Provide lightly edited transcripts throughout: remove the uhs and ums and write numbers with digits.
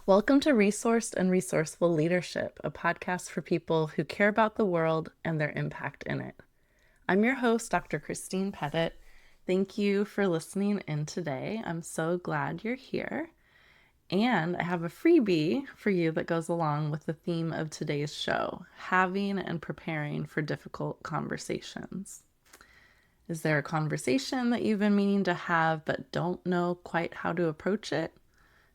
Welcome to Resourced and Resourceful Leadership, a podcast for people who care about the world and their impact in it. I'm your host, Dr. Christine Pettit. Thank you for listening in today. I'm so glad you're here. And I have a freebie for you that goes along with the theme of today's show, having and preparing for difficult conversations. Is there a conversation that you've been meaning to have but don't know quite how to approach it?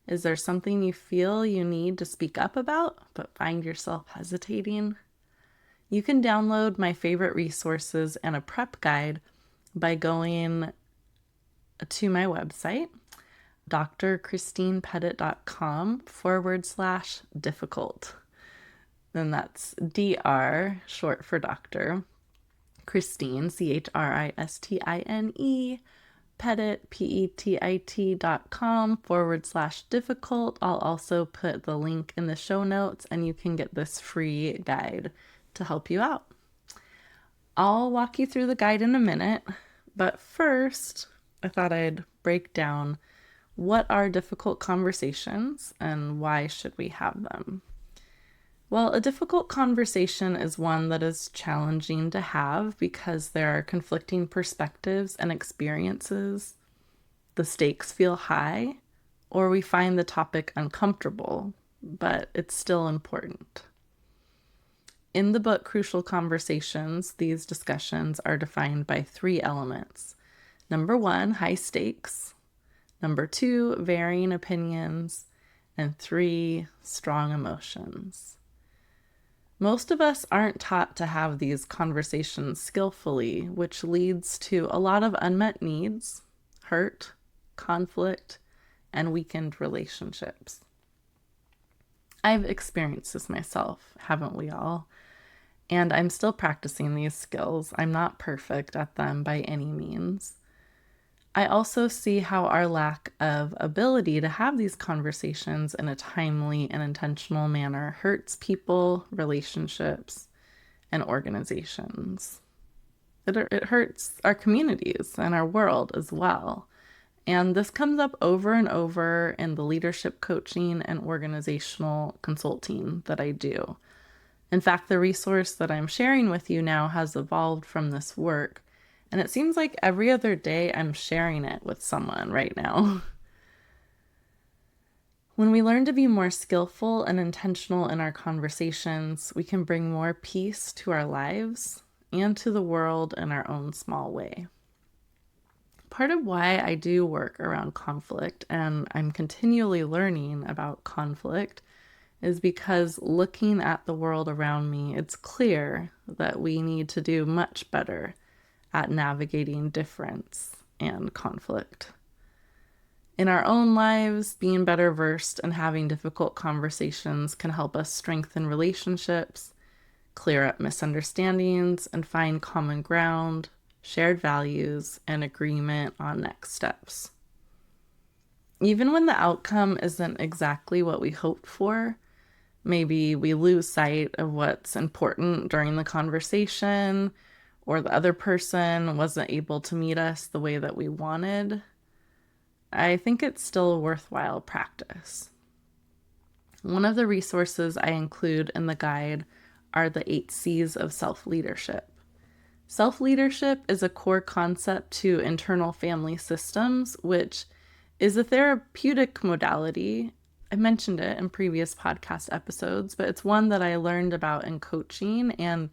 Is there something you feel you need to speak up about, but find yourself hesitating? You can download my favorite resources and a prep guide by going to my website, drchristinepettit.com/difficult. And that's DR, short for doctor, Christine, CHRISTINE, Pettit, PETIT.com/difficult. I'll also put the link in the show notes and you can get this free guide to help you out. I'll walk you through the guide in a minute, but first I thought I'd break down what are difficult conversations and why should we have them. Well, a difficult conversation is one that is challenging to have because there are conflicting perspectives and experiences. The stakes feel high, or we find the topic uncomfortable, but it's still important. In the book Crucial Conversations, these discussions are defined by 3 elements. Number 1, high stakes. Number 2, varying opinions. And 3, strong emotions. Most of us aren't taught to have these conversations skillfully, which leads to a lot of unmet needs, hurt, conflict, and weakened relationships. I've experienced this myself, haven't we all? And I'm still practicing these skills. I'm not perfect at them by any means. I also see how our lack of ability to have these conversations in a timely and intentional manner hurts people, relationships, and organizations. It hurts our communities and our world as well. And this comes up over and over in the leadership coaching and organizational consulting that I do. In fact, the resource that I'm sharing with you now has evolved from this work. And it seems like every other day I'm sharing it with someone right now. When we learn to be more skillful and intentional in our conversations, we can bring more peace to our lives and to the world in our own small way. Part of why I do work around conflict, and I'm continually learning about conflict, is because looking at the world around me, it's clear that we need to do much better at navigating difference and conflict. In our own lives, being better versed and having difficult conversations can help us strengthen relationships, clear up misunderstandings, and find common ground, shared values, and agreement on next steps. Even when the outcome isn't exactly what we hoped for, maybe we lose sight of what's important during the conversation, or the other person wasn't able to meet us the way that we wanted, I think it's still a worthwhile practice. One of the resources I include in the guide are the 8 C's of self-leadership. Self-leadership is a core concept to internal family systems, which is a therapeutic modality. I mentioned it in previous podcast episodes, but it's one that I learned about in coaching, and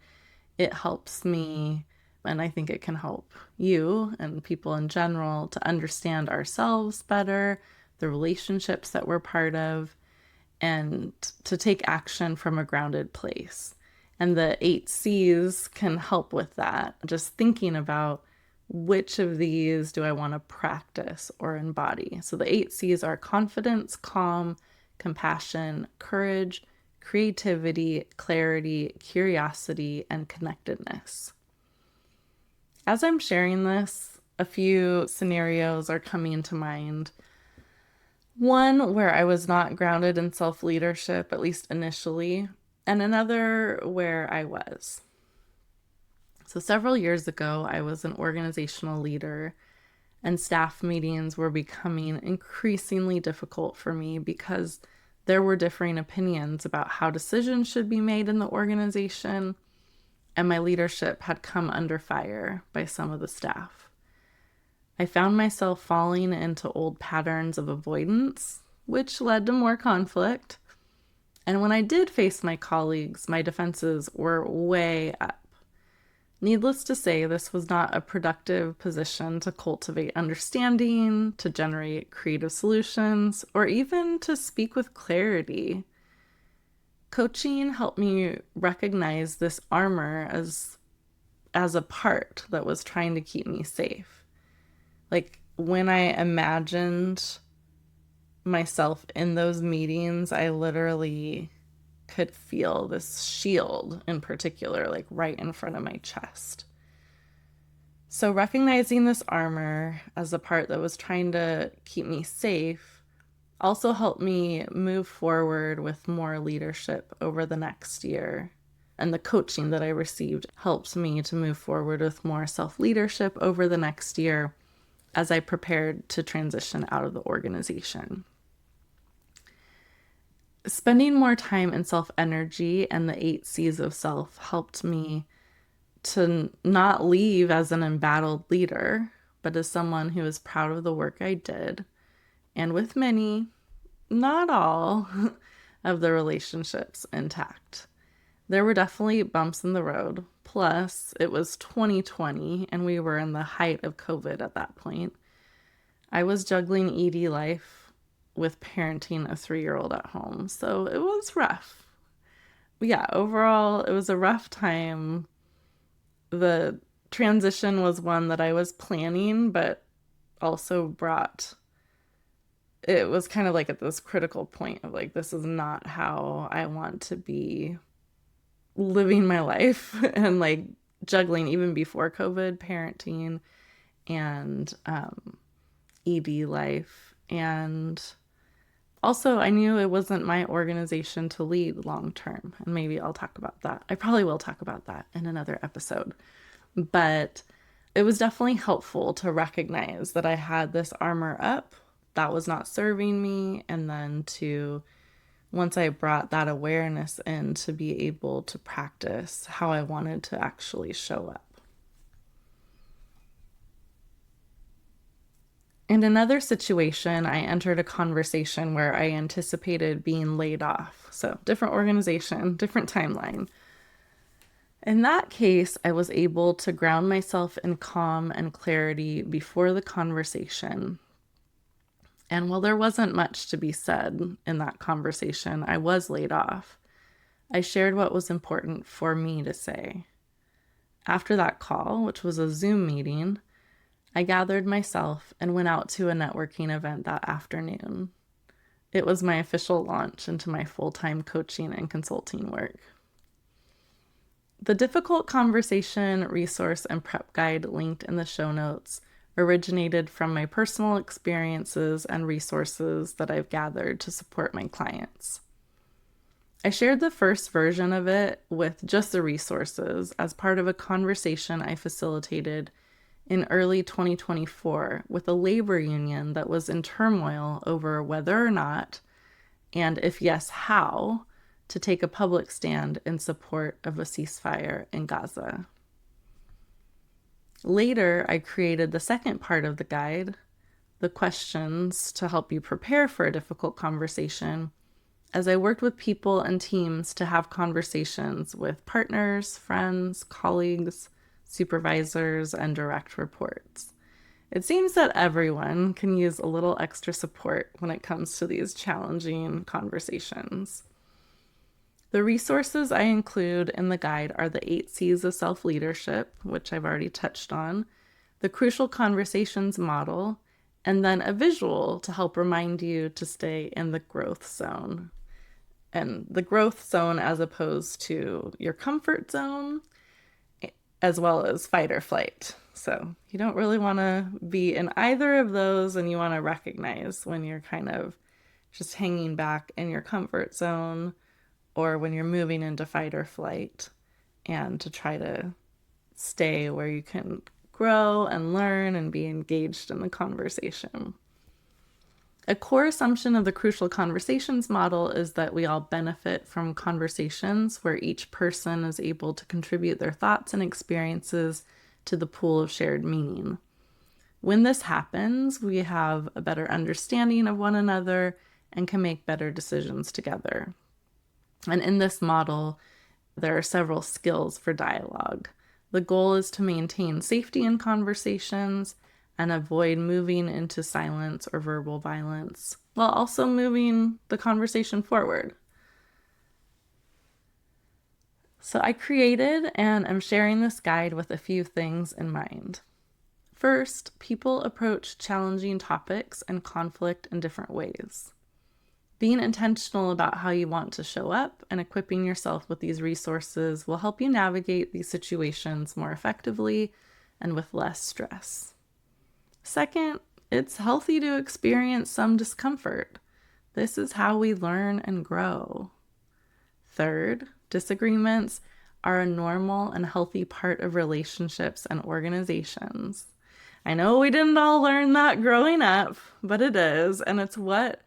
it helps me, and I think it can help you and people in general to understand ourselves better, the relationships that we're part of, and to take action from a grounded place. And the 8 C's can help with that. Just thinking about which of these do I want to practice or embody. So the 8 C's are confidence, calm, compassion, courage, creativity, clarity, curiosity, and connectedness. As I'm sharing this, a few scenarios are coming to mind. One where I was not grounded in self-leadership, at least initially, and another where I was. So several years ago, I was an organizational leader, and staff meetings were becoming increasingly difficult for me because There were differing opinions about how decisions should be made in the organization, and my leadership had come under fire by some of the staff. I found myself falling into old patterns of avoidance, which led to more conflict. And when I did face my colleagues, my defenses were way up. Needless to say, this was not a productive position to cultivate understanding, to generate creative solutions, or even to speak with clarity. Coaching helped me recognize this armor as a part that was trying to keep me safe. Like when I imagined myself in those meetings, I literally could feel this shield in particular, like right in front of my chest. So recognizing this armor as the part that was trying to keep me safe also helped me move forward with more leadership over the next year. And the coaching that I received helped me to move forward with more self-leadership over the next year as I prepared to transition out of the organization. Spending more time in self-energy and the 8 C's of self helped me to not leave as an embattled leader, but as someone who is proud of the work I did, and with many, not all, of the relationships intact. There were definitely bumps in the road. Plus, it was 2020 and we were in the height of COVID at that point. I was juggling ED life with parenting a 3-year-old at home, so it was rough. Yeah, overall, it was a rough time. The transition was one that I was planning, but also it was kind of like at this critical point of like, this is not how I want to be living my life, and like juggling even before COVID, parenting and ED life. And also, I knew it wasn't my organization to lead long term. And maybe I'll talk about that. I probably will talk about that in another episode. But it was definitely helpful to recognize that I had this armor up that was not serving me. And then once I brought that awareness in, to be able to practice how I wanted to actually show up. In another situation, I entered a conversation where I anticipated being laid off. So, different organization, different timeline. In that case, I was able to ground myself in calm and clarity before the conversation. And while there wasn't much to be said in that conversation, I was laid off. I shared what was important for me to say. After that call, which was a Zoom meeting, I gathered myself and went out to a networking event that afternoon. It was my official launch into my full-time coaching and consulting work. The difficult conversation resource and prep guide linked in the show notes originated from my personal experiences and resources that I've gathered to support my clients. I shared the first version of it with just the resources as part of a conversation I facilitated in early 2024 with a labor union that was in turmoil over whether or not, and if yes, how, to take a public stand in support of a ceasefire in Gaza. Later, I created the second part of the guide, the questions to help you prepare for a difficult conversation, as I worked with people and teams to have conversations with partners, friends, colleagues, supervisors, and direct reports. It seems that everyone can use a little extra support when it comes to these challenging conversations. The resources I include in the guide are the 8 C's of self-leadership, which I've already touched on, the Crucial Conversations model, and then a visual to help remind you to stay in the growth zone. And the growth zone as opposed to your comfort zone, as well as fight or flight. So you don't really want to be in either of those, and you want to recognize when you're kind of just hanging back in your comfort zone or when you're moving into fight or flight, and to try to stay where you can grow and learn and be engaged in the conversation. A core assumption of the Crucial Conversations model is that we all benefit from conversations where each person is able to contribute their thoughts and experiences to the pool of shared meaning. When this happens, we have a better understanding of one another and can make better decisions together. And in this model, there are several skills for dialogue. The goal is to maintain safety in conversations and avoid moving into silence or verbal violence, while also moving the conversation forward. So I created and am sharing this guide with a few things in mind. First, people approach challenging topics and conflict in different ways. Being intentional about how you want to show up and equipping yourself with these resources will help you navigate these situations more effectively and with less stress. Second, it's healthy to experience some discomfort. This is how we learn and grow. Third, disagreements are a normal and healthy part of relationships and organizations. I know we didn't all learn that growing up, but it is, and it's what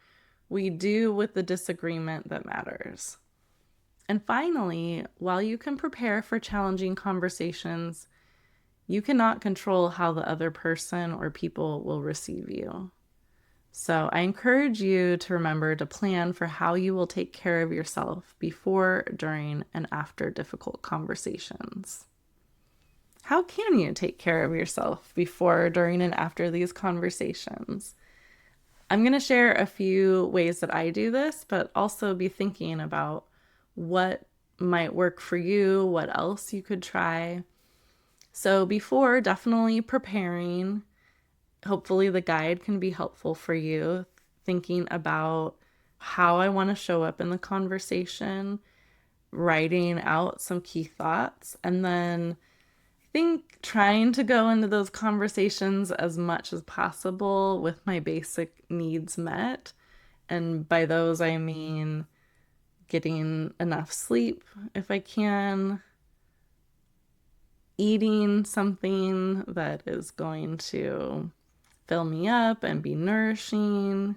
we do with the disagreement that matters. And finally, while you can prepare for challenging conversations, you cannot control how the other person or people will receive you. So I encourage you to remember to plan for how you will take care of yourself before, during, and after difficult conversations. How can you take care of yourself before, during, and after these conversations? I'm going to share a few ways that I do this, but also be thinking about what might work for you, what else you could try. So before, definitely preparing. Hopefully the guide can be helpful for you, thinking about how I want to show up in the conversation, writing out some key thoughts, and then I think trying to go into those conversations as much as possible with my basic needs met. And by those, I mean getting enough sleep if I can, eating something that is going to fill me up and be nourishing,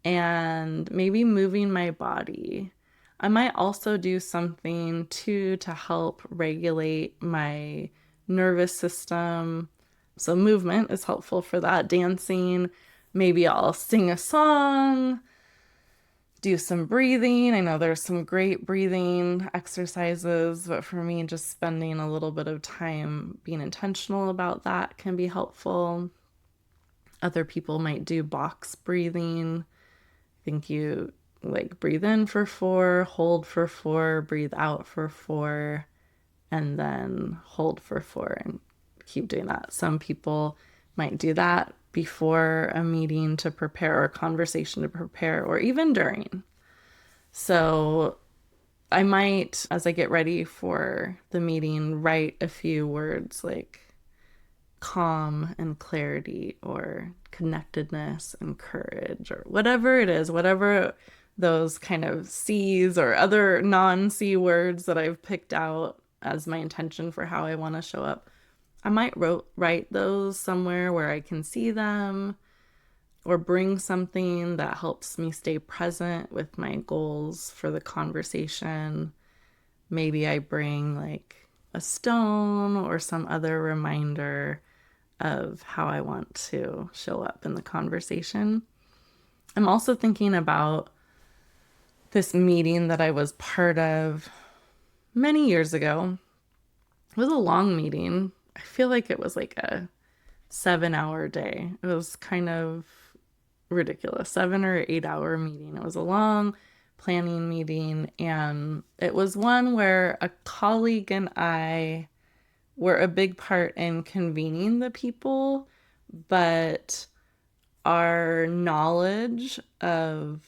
and maybe moving my body. I might also do something too to help regulate my nervous system. So movement is helpful for that. Dancing, maybe I'll sing a song, do some breathing. I know there's some great breathing exercises, but for me, just spending a little bit of time being intentional about that can be helpful. Other people might do box breathing. I think you like breathe in for 4, hold for 4, breathe out for 4, and then hold for 4 and keep doing that. Some people might do that before a meeting to prepare or a conversation to prepare, or even during. So I might, as I get ready for the meeting, write a few words like calm and clarity, or connectedness and courage, or whatever it is, whatever those kind of C's or other non-C words that I've picked out as my intention for how I want to show up. I might write those somewhere where I can see them, or bring something that helps me stay present with my goals for the conversation. Maybe I bring like a stone or some other reminder of how I want to show up in the conversation. I'm also thinking about this meeting that I was part of many years ago. It was a long meeting. I feel like it was like a 7-hour day. It was kind of ridiculous. 7 or 8 hour meeting. It was a long planning meeting, and it was one where a colleague and I were a big part in convening the people, but our knowledge of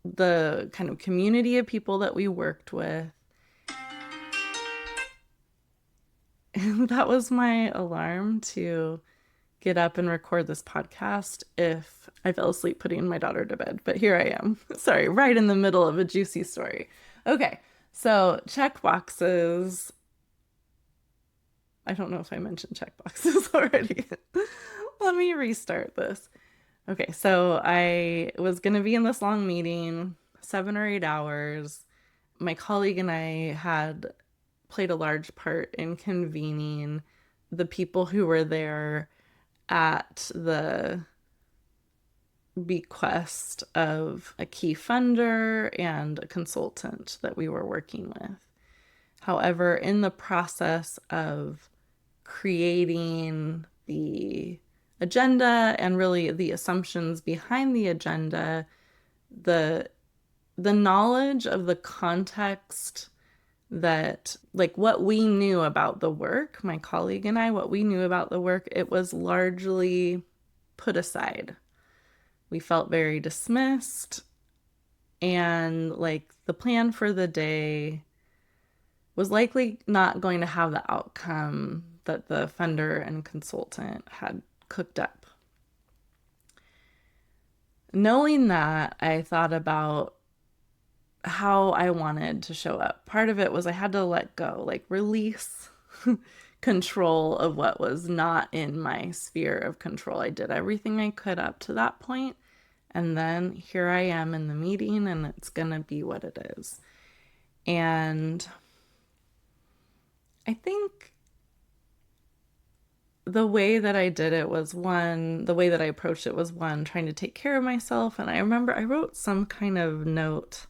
the kind of community of people that we worked with, that was my alarm to get up and record this podcast if I fell asleep putting my daughter to bed. But here I am. Sorry, right in the middle of a juicy story. Okay, so check boxes. I don't know if I mentioned check boxes already. Let me restart this. Okay, so I was going to be in this long meeting, 7 or 8 hours. My colleague and I had played a large part in convening the people who were there at the bequest of a key funder and a consultant that we were working with. However, in the process of creating the agenda and really the assumptions behind the agenda, the the knowledge of the context that like what we knew about the work, my colleague and I, what we knew about the work, it was largely put aside. We felt very dismissed, and like the plan for the day was likely not going to have the outcome that the funder and consultant had cooked up. Knowing that, I thought about how I wanted to show up. Part of it was I had to let go, like release control of what was not in my sphere of control. I did everything I could up to that point, and then here I am in the meeting, and it's going to be what it is. And I think the way that I did it was the way that I approached it was trying to take care of myself. And I remember I wrote some kind of note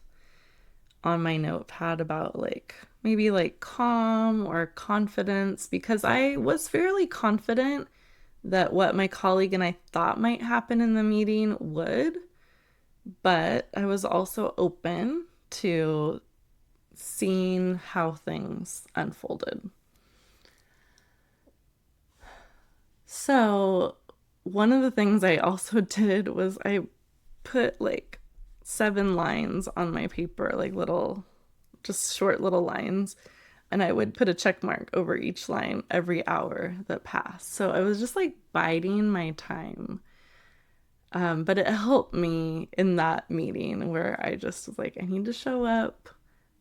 on my notepad about like maybe like calm or confidence, because I was fairly confident that what my colleague and I thought might happen in the meeting would, but I was also open to seeing how things unfolded. So, one of the things I also did was I put like 7 lines on my paper, like little, just short little lines. And I would put a check mark over each line every hour that passed. So I was just like biding my time. But it helped me in that meeting where I just was like, I need to show up.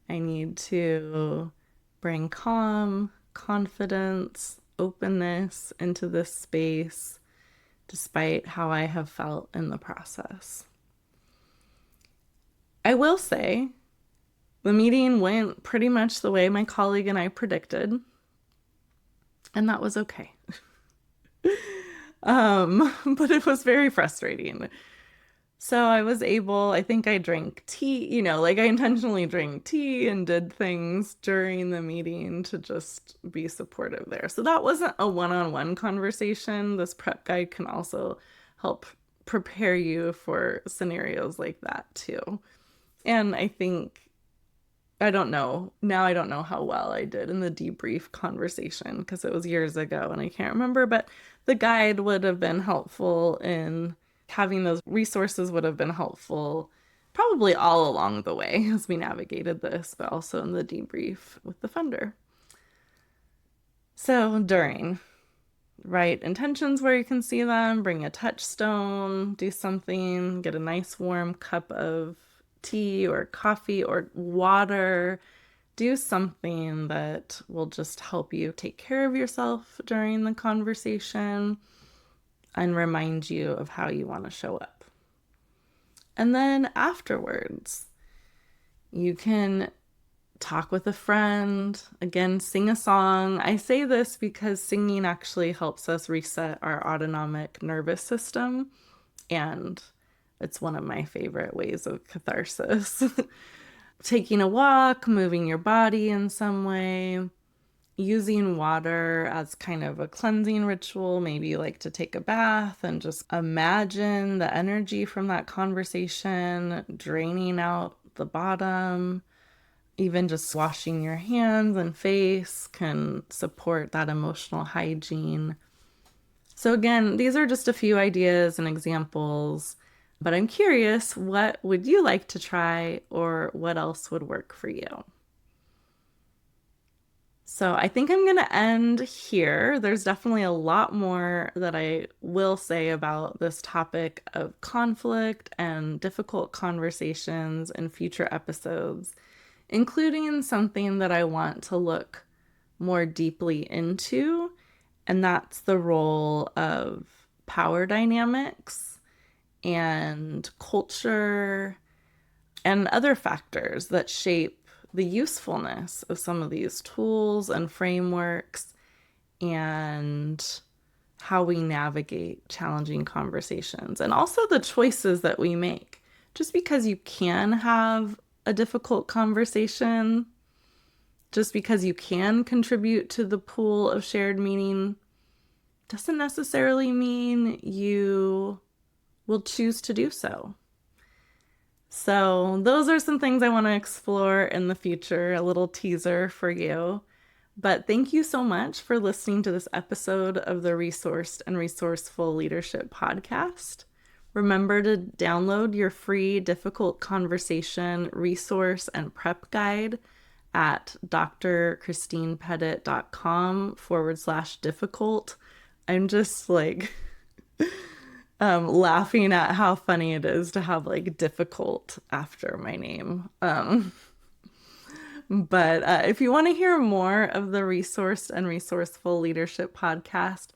I need to bring calm, confidence, openness into this space, despite how I have felt in the process. I will say the meeting went pretty much the way my colleague and I predicted, and that was okay. But it was very frustrating. So I was able, I think I drank tea, like I intentionally drank tea and did things during the meeting to just be supportive there. So that wasn't a one-on-one conversation. This prep guide can also help prepare you for scenarios like that too. And I think, I don't know, now I don't know how well I did in the debrief conversation because it was years ago and I can't remember, but the guide would have been helpful in having those resources would have been helpful probably all along the way as we navigated this, but also in the debrief with the funder. So during, write intentions where you can see them, bring a touchstone, do something, get a nice warm cup of tea or coffee or water. Do something that will just help you take care of yourself during the conversation and remind you of how you want to show up. And then afterwards, you can talk with a friend, again, sing a song. I say this because singing actually helps us reset our autonomic nervous system, and it's one of my favorite ways of catharsis. Taking a walk, moving your body in some way, using water as kind of a cleansing ritual, maybe like to take a bath and just imagine the energy from that conversation draining out the bottom. Even just washing your hands and face can support that emotional hygiene. So again, these are just a few ideas and examples, but I'm curious, what would you like to try or what else would work for you? So I think I'm going to end here. There's definitely a lot more that I will say about this topic of conflict and difficult conversations in future episodes, including something that I want to look more deeply into, and that's the role of power dynamics and culture and other factors that shape the usefulness of some of these tools and frameworks and how we navigate challenging conversations and also the choices that we make. Just because you can have a difficult conversation, just because you can contribute to the pool of shared meaning, doesn't necessarily mean you will choose to do so. So, those are some things I want to explore in the future, a little teaser for you. But thank you so much for listening to this episode of the Resourced and Resourceful Leadership Podcast. Remember to download your free difficult conversation resource and prep guide at drchristinepettit.com/difficult. I'm just like laughing at how funny it is to have like difficult after my name. But if you want to hear more of the Resourced and Resourceful Leadership Podcast,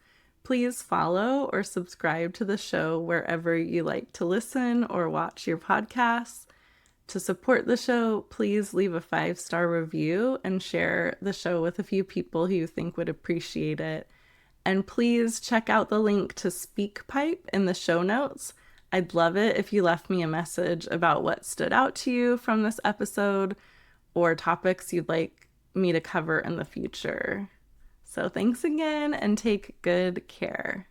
please follow or subscribe to the show wherever you like to listen or watch your podcasts. To support the show, please leave a 5-star review and share the show with a few people who you think would appreciate it. And please check out the link to SpeakPipe in the show notes. I'd love it if you left me a message about what stood out to you from this episode or topics you'd like me to cover in the future. So thanks again and take good care.